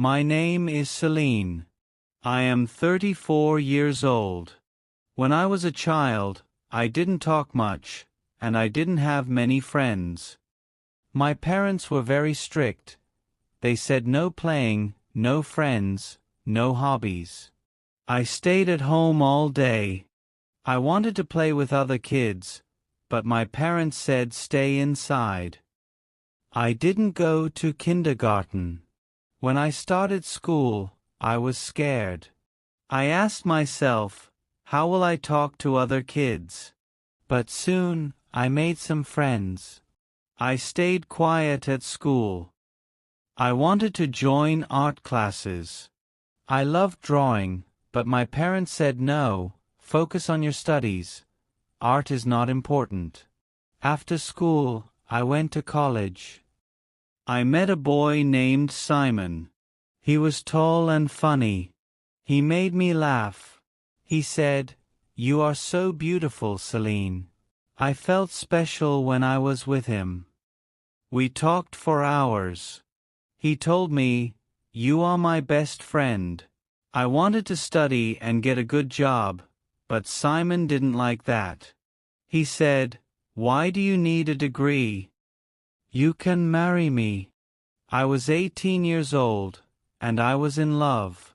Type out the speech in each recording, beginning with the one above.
My name is Celine. I am 34 years old. When I was a child, I didn't talk much, and I didn't have many friends. My parents were very strict. They said no playing, no friends, no hobbies. I stayed at home all day. I wanted to play with other kids, but my parents said stay inside. I didn't go to kindergarten. When I started school, I was scared. I asked myself, how will I talk to other kids? But soon, I made some friends. I stayed quiet at school. I wanted to join art classes. I loved drawing, but my parents said no, focus on your studies. Art is not important. After school, I went to college. I met a boy named Simon. He was tall and funny. He made me laugh. He said, "You are so beautiful, Celine." I felt special when I was with him. We talked for hours. He told me, "You are my best friend." I wanted to study and get a good job, but Simon didn't like that. He said, "Why do you need a degree? You can marry me." I was 18 years old, and I was in love.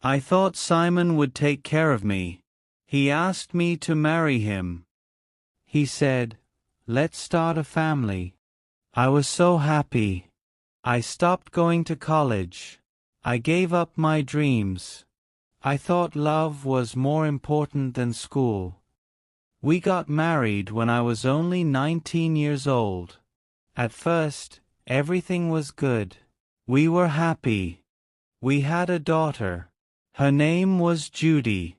I thought Simon would take care of me. He asked me to marry him. He said, "Let's start a family." I was so happy. I stopped going to college. I gave up my dreams. I thought love was more important than school. We got married when I was only 19 years old. At first, everything was good. We were happy. We had a daughter. Her name was Judy.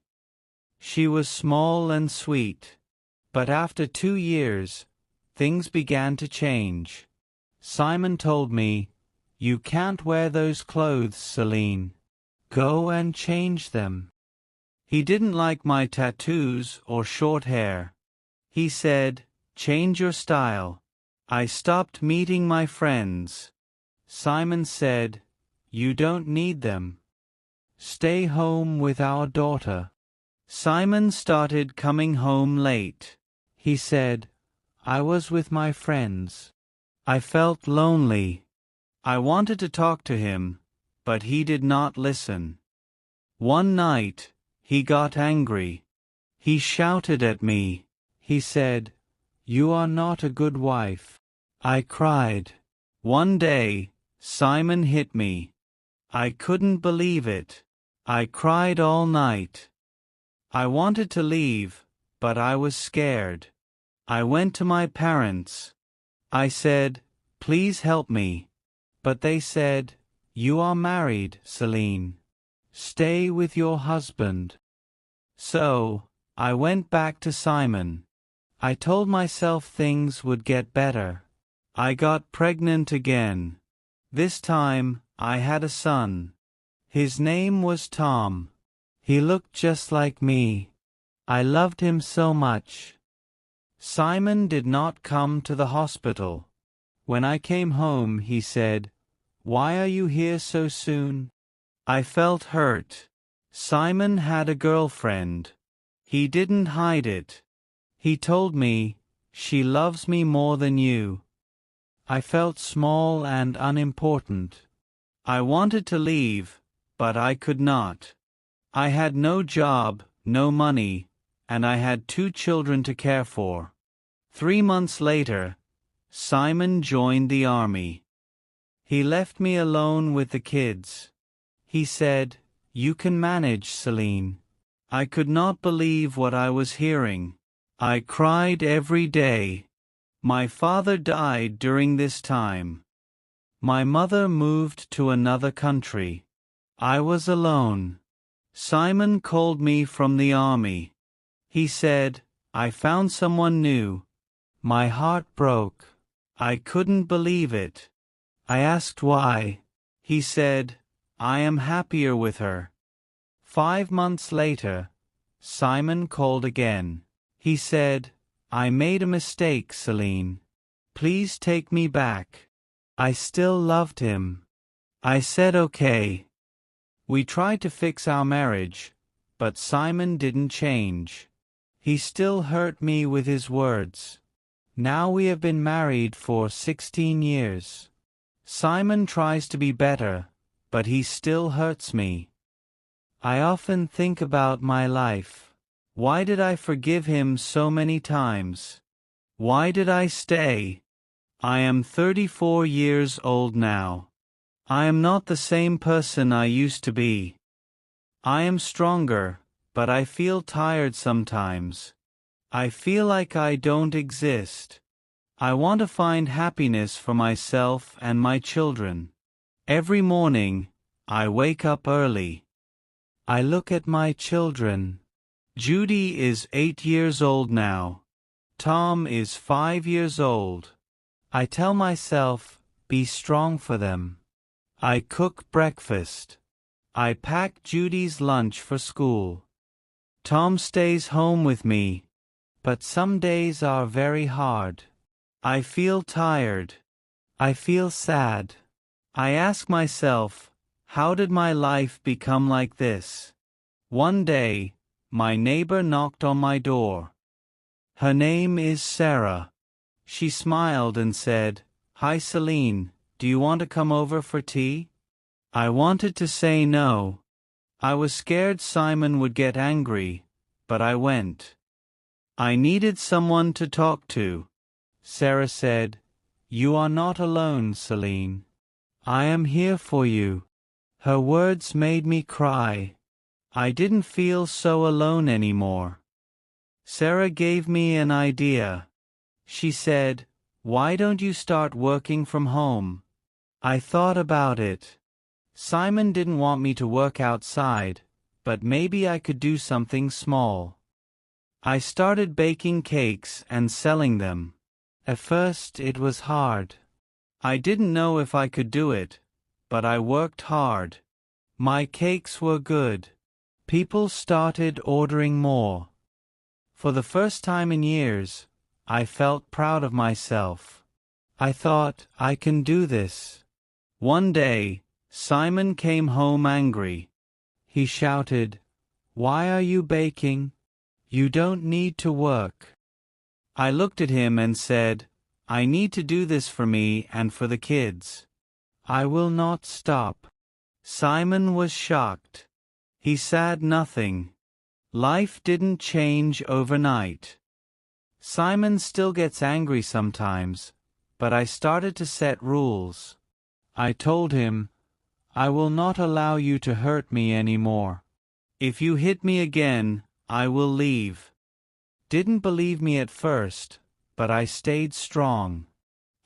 She was small and sweet. But after 2 years, things began to change. Simon told me, "You can't wear those clothes, Celine. Go and change them." He didn't like my tattoos or short hair. He said, "Change your style." I stopped meeting my friends. Simon said, "You don't need them. Stay home with our daughter." Simon started coming home late. He said, "I was with my friends." I felt lonely. I wanted to talk to him, but he did not listen. One night, he got angry. He shouted at me. He said, "You are not a good wife." I cried. One day, Simon hit me. I couldn't believe it. I cried all night. I wanted to leave, but I was scared. I went to my parents. I said, "Please help me." But they said, "You are married, Celine. Stay with your husband." So, I went back to Simon. I told myself things would get better. I got pregnant again. This time, I had a son. His name was Tom. He looked just like me. I loved him so much. Simon did not come to the hospital. When I came home, he said, "Why are you here so soon?" I felt hurt. Simon had a girlfriend. He didn't hide it. He told me, "She loves me more than you." I felt small and unimportant. I wanted to leave, but I could not. I had no job, no money, and I had 2 children to care for. 3 months later, Simon joined the army. He left me alone with the kids. He said, "You can manage, Celine." I could not believe what I was hearing. I cried every day. My father died during this time. My mother moved to another country. I was alone. Simon called me from the army. He said, "I found someone new." My heart broke. I couldn't believe it. I asked why. He said, "I am happier with her." 5 months later, Simon called again. He said, "I made a mistake, Celine. Please take me back." I still loved him. I said okay. We tried to fix our marriage, but Simon didn't change. He still hurt me with his words. Now we have been married for 16 years. Simon tries to be better, but he still hurts me. I often think about my life. Why did I forgive him so many times? Why did I stay? I am 34 years old now. I am not the same person I used to be. I am stronger, but I feel tired sometimes. I feel like I don't exist. I want to find happiness for myself and my children. Every morning, I wake up early. I look at my children. Judy is 8 years old now. Tom is 5 years old. I tell myself, be strong for them. I cook breakfast. I pack Judy's lunch for school. Tom stays home with me, but some days are very hard. I feel tired. I feel sad. I ask myself, how did my life become like this? One day, my neighbor knocked on my door. Her name is Sarah. She smiled and said, "Hi Celine, do you want to come over for tea?" I wanted to say no. I was scared Simon would get angry, but I went. I needed someone to talk to. Sarah said, "You are not alone, Celine. I am here for you." Her words made me cry. I didn't feel so alone anymore. Sarah gave me an idea. She said, "Why don't you start working from home?" I thought about it. Simon didn't want me to work outside, but maybe I could do something small. I started baking cakes and selling them. At first it was hard. I didn't know if I could do it, but I worked hard. My cakes were good. People started ordering more. For the first time in years, I felt proud of myself. I thought, I can do this. One day, Simon came home angry. He shouted, "Why are you baking? You don't need to work." I looked at him and said, "I need to do this for me and for the kids. I will not stop." Simon was shocked. He said nothing. Life didn't change overnight. Simon still gets angry sometimes, but I started to set rules. I told him, "I will not allow you to hurt me anymore. If you hit me again, I will leave." Didn't believe me at first, but I stayed strong.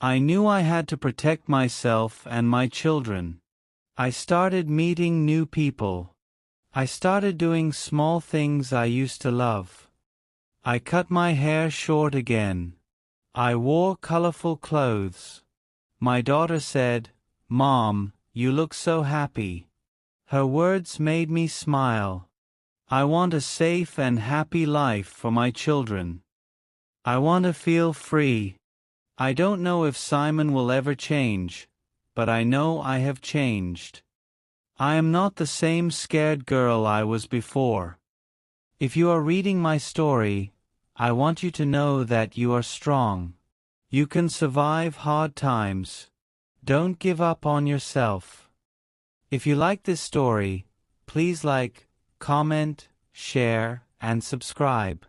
I knew I had to protect myself and my children. I started meeting new people. I started doing small things I used to love. I cut my hair short again. I wore colorful clothes. My daughter said, "Mom, you look so happy." Her words made me smile. I want a safe and happy life for my children. I want to feel free. I don't know if Simon will ever change, but I know I have changed. I am not the same scared girl I was before. If you are reading my story, I want you to know that you are strong. You can survive hard times. Don't give up on yourself. If you like this story, please like, comment, share, and subscribe.